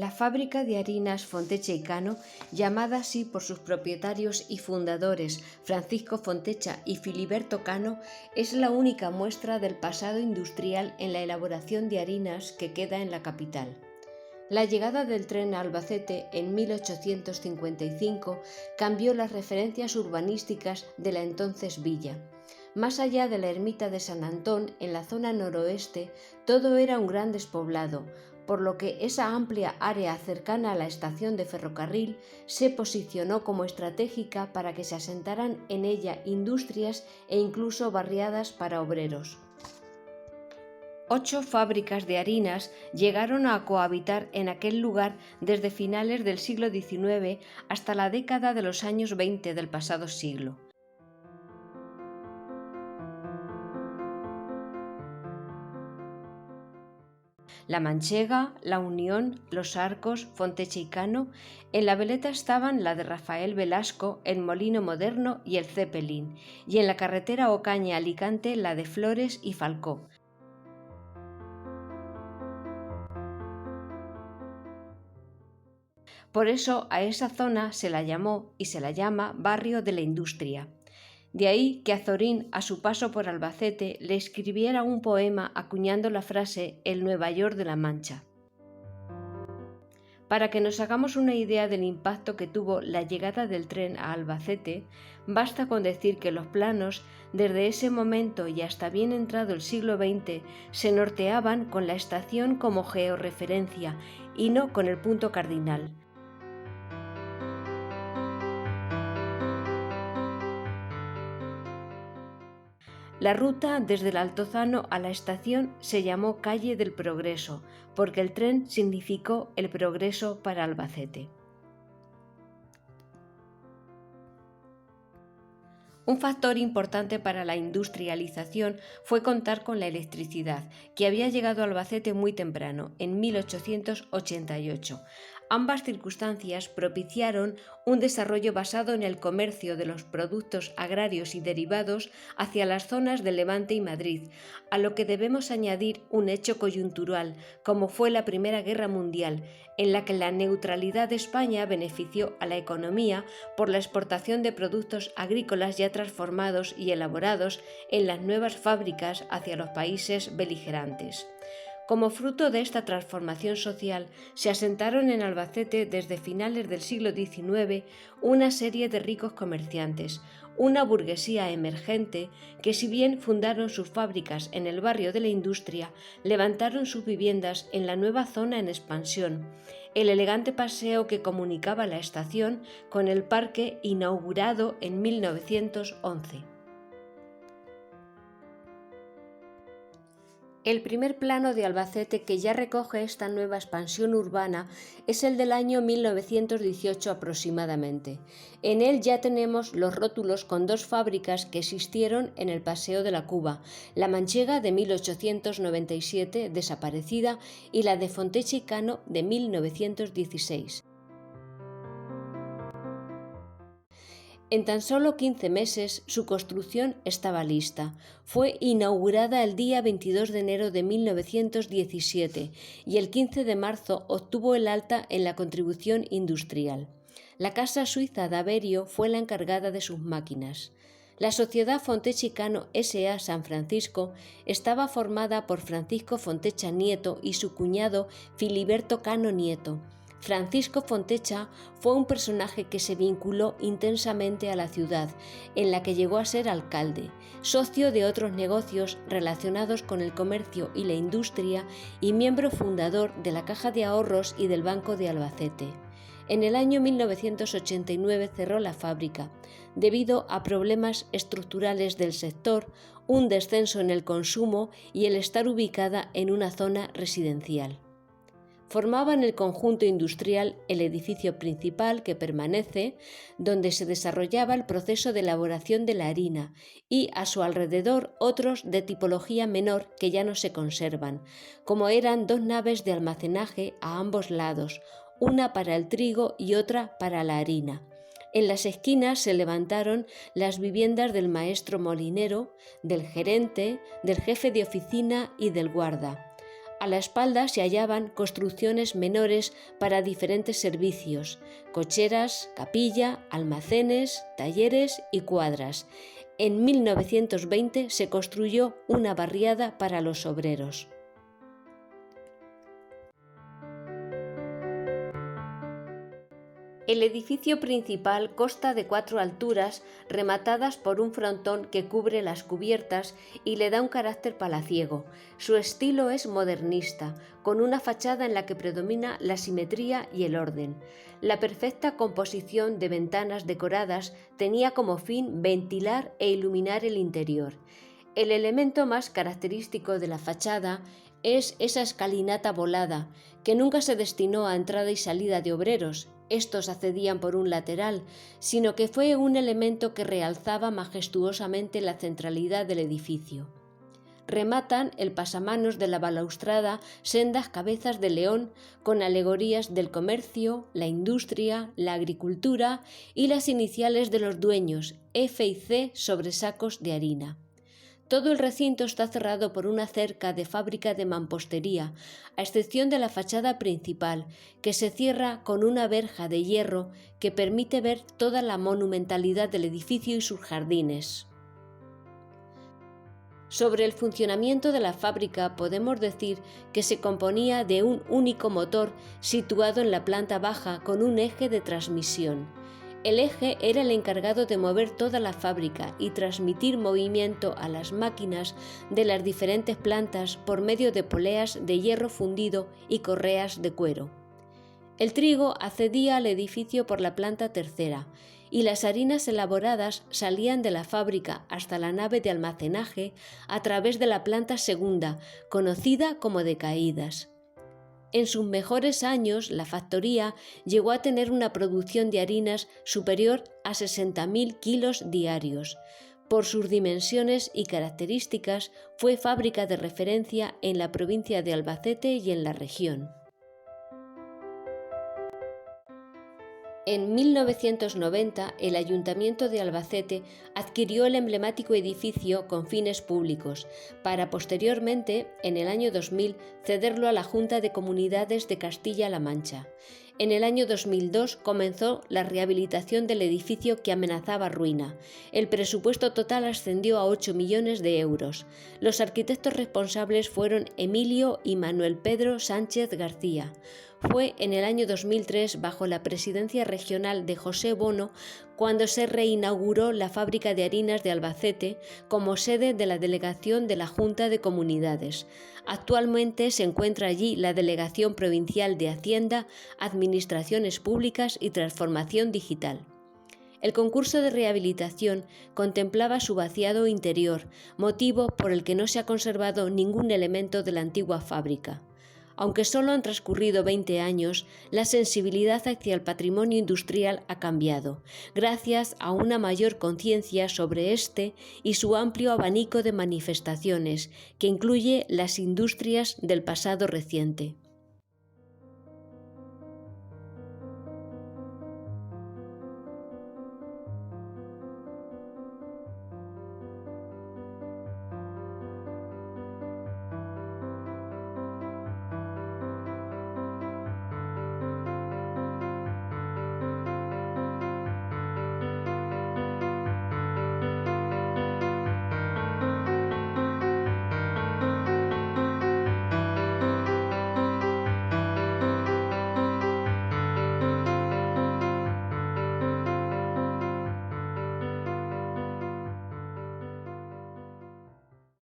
La fábrica de harinas Fontecha y Cano, llamada así por sus propietarios y fundadores Francisco Fontecha y Filiberto Cano, es la única muestra del pasado industrial en la elaboración de harinas que queda en la capital. La llegada del tren a Albacete en 1855 cambió las referencias urbanísticas de la entonces villa. Más allá de la ermita de San Antón, en la zona noroeste, todo era un gran despoblado, por lo que esa amplia área cercana a la estación de ferrocarril se posicionó como estratégica para que se asentaran en ella industrias e incluso barriadas para obreros. 8 fábricas de harinas llegaron a cohabitar en aquel lugar desde finales del siglo XIX hasta la década de los años 20 del pasado siglo. La Manchega, La Unión, Los Arcos, Fontecha y Cano. En la veleta estaban la de Rafael Velasco, el Molino Moderno y el Zeppelin, y en la carretera Ocaña-Alicante la de Flores y Falcó. Por eso a esa zona se la llamó y se la llama Barrio de la Industria. De ahí que Azorín, a su paso por Albacete, le escribiera un poema acuñando la frase «El Nueva York de la Mancha». Para que nos hagamos una idea del impacto que tuvo la llegada del tren a Albacete, basta con decir que los planos, desde ese momento y hasta bien entrado el siglo XX, se norteaban con la estación como georreferencia y no con el punto cardinal. La ruta desde el Altozano a la estación se llamó Calle del Progreso, porque el tren significó el progreso para Albacete. Un factor importante para la industrialización fue contar con la electricidad, que había llegado a Albacete muy temprano, en 1888. Ambas circunstancias propiciaron un desarrollo basado en el comercio de los productos agrarios y derivados hacia las zonas de Levante y Madrid, a lo que debemos añadir un hecho coyuntural, como fue la Primera Guerra Mundial, en la que la neutralidad de España benefició a la economía por la exportación de productos agrícolas ya transformados y elaborados en las nuevas fábricas hacia los países beligerantes. Como fruto de esta transformación social, se asentaron en Albacete desde finales del siglo XIX una serie de ricos comerciantes, una burguesía emergente que, si bien fundaron sus fábricas en el barrio de la Industria, levantaron sus viviendas en la nueva zona en expansión, el elegante paseo que comunicaba la estación con el parque inaugurado en 1911. El primer plano de Albacete que ya recoge esta nueva expansión urbana es el del año 1918 aproximadamente. En él ya tenemos los rótulos con 2 fábricas que existieron en el Paseo de la Cuba, la Manchega de 1897, desaparecida, y la de Fontecha y Cano de 1916. En tan solo 15 meses su construcción estaba lista. Fue inaugurada el día 22 de enero de 1917 y el 15 de marzo obtuvo el alta en la contribución industrial. La Casa Suiza de Averio fue la encargada de sus máquinas. La sociedad Fontecha y Cano S.A. San Francisco estaba formada por Francisco Fontecha Nieto y su cuñado Filiberto Cano Nieto. Francisco Fontecha fue un personaje que se vinculó intensamente a la ciudad, en la que llegó a ser alcalde, socio de otros negocios relacionados con el comercio y la industria y miembro fundador de la Caja de Ahorros y del Banco de Albacete. En el año 1989 cerró la fábrica, debido a problemas estructurales del sector, un descenso en el consumo y el estar ubicada en una zona residencial. Formaban el conjunto industrial el edificio principal que permanece, donde se desarrollaba el proceso de elaboración de la harina, y a su alrededor otros de tipología menor que ya no se conservan, como eran 2 naves de almacenaje a ambos lados, una para el trigo y otra para la harina. En las esquinas se levantaron las viviendas del maestro molinero, del gerente, del jefe de oficina y del guarda. A la espalda se hallaban construcciones menores para diferentes servicios: cocheras, capilla, almacenes, talleres y cuadras. En 1920 se construyó una barriada para los obreros. El edificio principal consta de 4 alturas rematadas por un frontón que cubre las cubiertas y le da un carácter palaciego. Su estilo es modernista, con una fachada en la que predomina la simetría y el orden. La perfecta composición de ventanas decoradas tenía como fin ventilar e iluminar el interior. El elemento más característico de la fachada es esa escalinata volada, que nunca se destinó a entrada y salida de obreros. Estos accedían por un lateral, sino que fue un elemento que realzaba majestuosamente la centralidad del edificio. Rematan el pasamanos de la balaustrada sendas cabezas de león con alegorías del comercio, la industria, la agricultura y las iniciales de los dueños, F y C, sobre sacos de harina. Todo el recinto está cerrado por una cerca de fábrica de mampostería, a excepción de la fachada principal, que se cierra con una verja de hierro que permite ver toda la monumentalidad del edificio y sus jardines. Sobre el funcionamiento de la fábrica podemos decir que se componía de un único motor situado en la planta baja con un eje de transmisión. El eje era el encargado de mover toda la fábrica y transmitir movimiento a las máquinas de las diferentes plantas por medio de poleas de hierro fundido y correas de cuero. El trigo accedía al edificio por la planta tercera y las harinas elaboradas salían de la fábrica hasta la nave de almacenaje a través de la planta segunda, conocida como de caídas. En sus mejores años, la factoría llegó a tener una producción de harinas superior a 60.000 kilos diarios. Por sus dimensiones y características, fue fábrica de referencia en la provincia de Albacete y en la región. En 1990, el Ayuntamiento de Albacete adquirió el emblemático edificio con fines públicos, para posteriormente, en el año 2000, cederlo a la Junta de Comunidades de Castilla-La Mancha. En el año 2002 comenzó la rehabilitación del edificio que amenazaba ruina. El presupuesto total ascendió a 8 millones de euros. Los arquitectos responsables fueron Emilio y Manuel Pedro Sánchez García. Fue en el año 2003, bajo la presidencia regional de José Bono, cuando se reinauguró la fábrica de harinas de Albacete como sede de la delegación de la Junta de Comunidades. Actualmente se encuentra allí la Delegación Provincial de Hacienda, Administraciones Públicas y Transformación Digital. El concurso de rehabilitación contemplaba su vaciado interior, motivo por el que no se ha conservado ningún elemento de la antigua fábrica. Aunque solo han transcurrido 20 años, la sensibilidad hacia el patrimonio industrial ha cambiado, gracias a una mayor conciencia sobre este y su amplio abanico de manifestaciones, que incluye las industrias del pasado reciente.